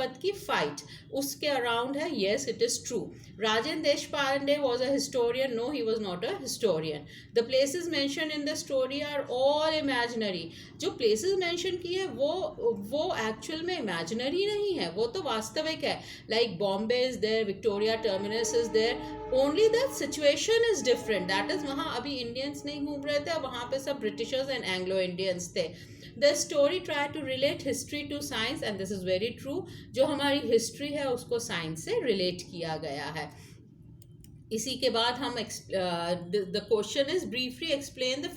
पद की फाइट उसके अराउंड है. Yes, it is true. Rajendra Deshpande was a historian. No, he was not a historian. The places mention in the story are all imaginary. जो places mention किए हैं वो actual में इमेजिनरी नहीं है, वो तो वास्तविक है. Like Bombay is there, Victoria Terminus is there, only the situation is different. That is वहाँ अभी इंडियंस नहीं घूम रहे थे, वहाँ पे सब ब्रिटिशर्स एंड एंग्लो इंडियंस थे. The story try to relate history to science and this is very true. जो हमारी हिस्ट्री है उसको साइंस से रिलेट किया गया है. इसी के बाद हम the question is briefly explain the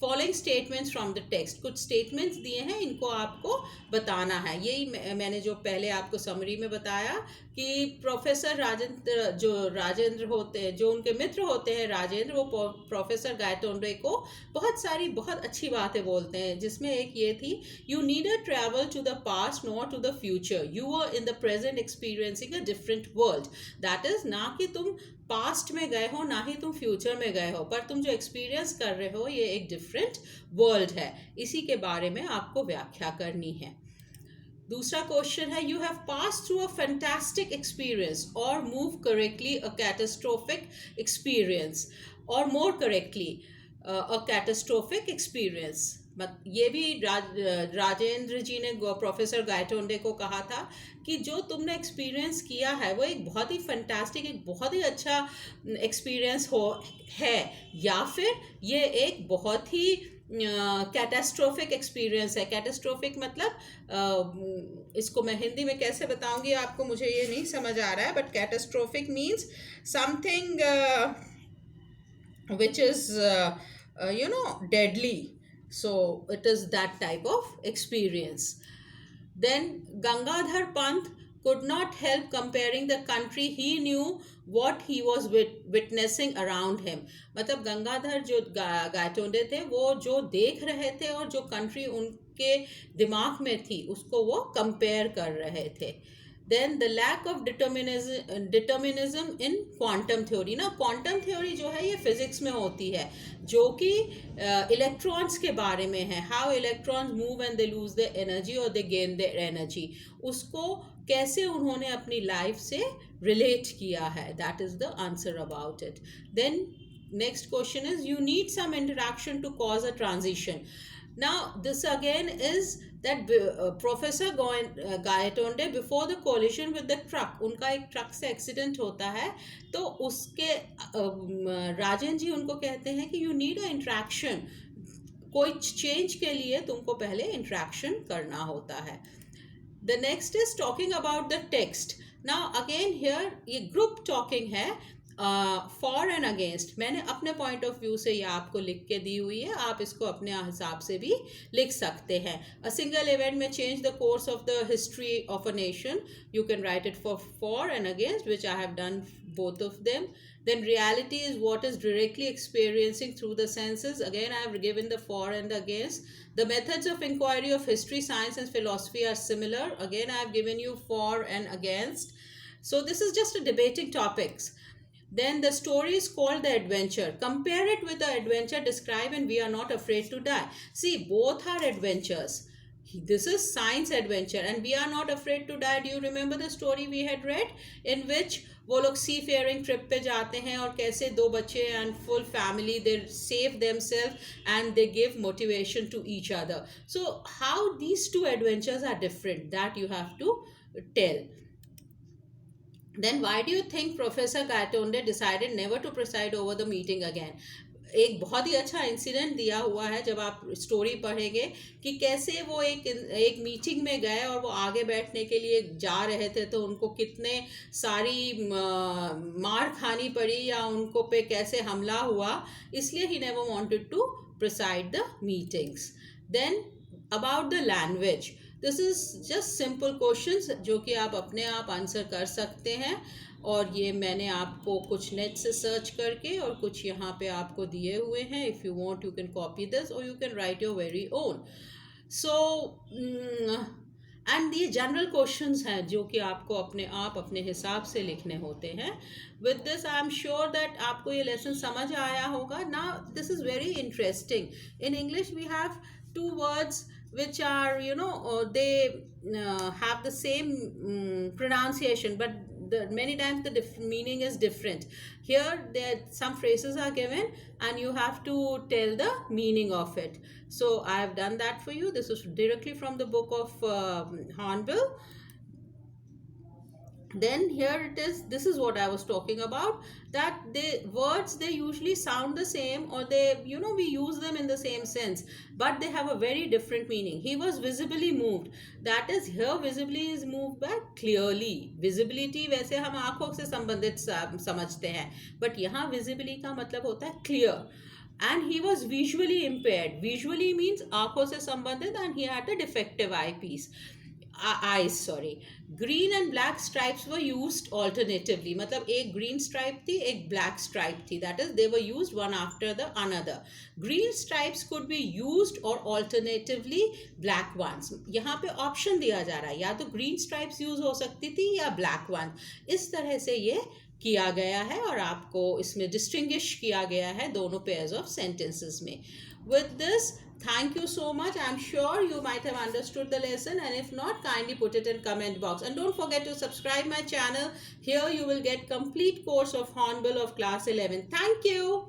following statements from the text. कुछ स्टेटमेंट्स दिए हैं, इनको आपको बताना है. यही मैंने जो पहले आपको समरी में बताया कि प्रोफेसर राजेंद्र होते हैं, जो उनके मित्र होते हैं राजेंद्र, वो प्रोफेसर गायतोंडे को बहुत अच्छी बातें बोलते हैं, जिसमें एक ये थी, you need a travel to the past not to the future, you are in the present experiencing a different world. That is, ना कि तुम पास्ट में गए हो ना ही तुम फ्यूचर में गए हो, पर तुम जो एक्सपीरियंस कर रहे हो ये एक डिफरेंट वर्ल्ड है. इसी के बारे में आपको व्याख्या करनी है. दूसरा क्वेश्चन है, you have pass through a fantastic experience और मूव करेक्टली अ कैटास्ट्रोफिक एक्सपीरियंस, और मोर करेक्टली अ कैटास्ट्रोफिक एक्सपीरियंस. ये भी राजेंद्र जी ने प्रोफेसर गायतोंडे को कहा था कि जो तुमने एक्सपीरियंस किया है वो एक बहुत ही फैंटास्टिक, एक बहुत ही अच्छा एक्सपीरियंस है, या फिर ये एक बहुत ही कैटास्ट्रोफिक एक्सपीरियंस है. कैटास्ट्रोफिक मतलब इसको मैं हिंदी में कैसे बताऊंगी आपको, मुझे ये नहीं समझ आ रहा है, but catastrophic means something which is deadly. So it is that type of experience. Then Gangadhar Pant could not help comparing the country he knew what he was witnessing around him. मतलब गंगाधर जो गायतोंडे थे वो जो देख रहे थे और जो कंट्री उनके दिमाग में थी उसको वो कंपेयर कर रहे थे. Then the lack of determinism in quantum theory. ना क्वांटम थ्योरी जो है ये फिजिक्स में होती है, जो कि इलेक्ट्रॉन्स के बारे में है. How electrons move and they lose the energy और दे गेन द एनर्जी, उसको कैसे उन्होंने अपनी लाइफ से रिलेट किया है. That is the answer about it. Then next question is, you need some interaction to cause a transition. Now this again is that Professor Gayatonde, before the collision with the truck, उनका एक truck से accident होता है, तो उसके राजन जी उनको कहते हैं कि you need a interaction. कोई चेंज के लिए तुमको पहले इंट्रैक्शन करना होता है. The next is talking about the text. Now again here ये ग्रुप टॉकिंग है. फॉर एंड अगेंस्ट मैंने अपने पॉइंट ऑफ व्यू से ये आपको लिख के दी हुई है, आप इसको अपने हिसाब से भी लिख सकते हैं. अ सिंगल इवेंट में change the course of the history of a nation, you can right it for and against, which I have done both of them. Then reality is what is directly experiencing through the senses. Again, I have given the for and the against. The methods of inquiry of history, science and philosophy are similar. Again, I have given you for and against. So this is just a debating topics. Then the story is called The Adventure. Compare it with the adventure described in We Are Not Afraid to Die. See, both are adventures. This is science adventure and We Are Not Afraid to Die. Do you remember the story we had read in which वो लोग सी fairing trip पे जाते हैं और कैसे दो बच्चे and full family they save themselves and they give motivation to each other. So how these two adventures are different, that you have to tell. Then why do you think Professor Gayatonde decided never to preside over the meeting again? एक बहुत ही अच्छा incident दिया हुआ है जब आप story पढ़ेंगे कि कैसे वो एक मीटिंग में गए और वो आगे बैठने के लिए जा रहे थे तो उनको कितने सारी मार खानी पड़ी या उनको पे कैसे हमला हुआ, इसलिए he never wanted to preside the meetings. Then about the language, this is just simple questions जो कि आप अपने आप आंसर कर सकते हैं, और ये मैंने आपको कुछ नेट से सर्च करके और कुछ यहाँ पे आपको दिए हुए हैं. If you want you can copy this और you can write your very own. So and ये जनरल क्वेश्चंस हैं जो कि आपको अपने आप अपने हिसाब से लिखने होते हैं. With this I am sure that आपको ये लेसन समझ आया होगा. Now this is very interesting. In English we have two words which are, they have the same pronunciation, but many times the meaning is different. Here there some phrases are given and you have to tell the meaning of it. So I have done that for you. This is directly from the book of Hornbill. Then here it is, this is what I was talking about, that the words, they usually sound the same, or they, we use them in the same sense, but they have a very different meaning. He was visibly moved, that is, here visibly is moved by clearly. visibility वैसे हम आंखों से संबंधित समझते हैं, but यहाँ visibly का मतलब होता है clear. And he was visually impaired. Visually means आंखों से संबंधित, and he had a defective eyepiece. Eyes, sorry. Green and black stripes were used alternatively. मतलब एक green stripe थी, एक black stripe थी. That is, they were used one after the another. Green stripes could be used or alternatively black ones. यहाँ पे option दिया जा रहा है, या तो green stripes use हो सकती थी या black one. इस तरह से ये किया गया है और आपको इसमें डिस्टिंग्विश किया गया है दोनों पेयर्स ऑफ सेंटेंसेस में. With this, thank you so much. I'm sure you might have understood the lesson, and if not, kindly put it in comment box. And don't forget to subscribe my channel. Here you will get complete course of Hornbill of class 11. Thank you.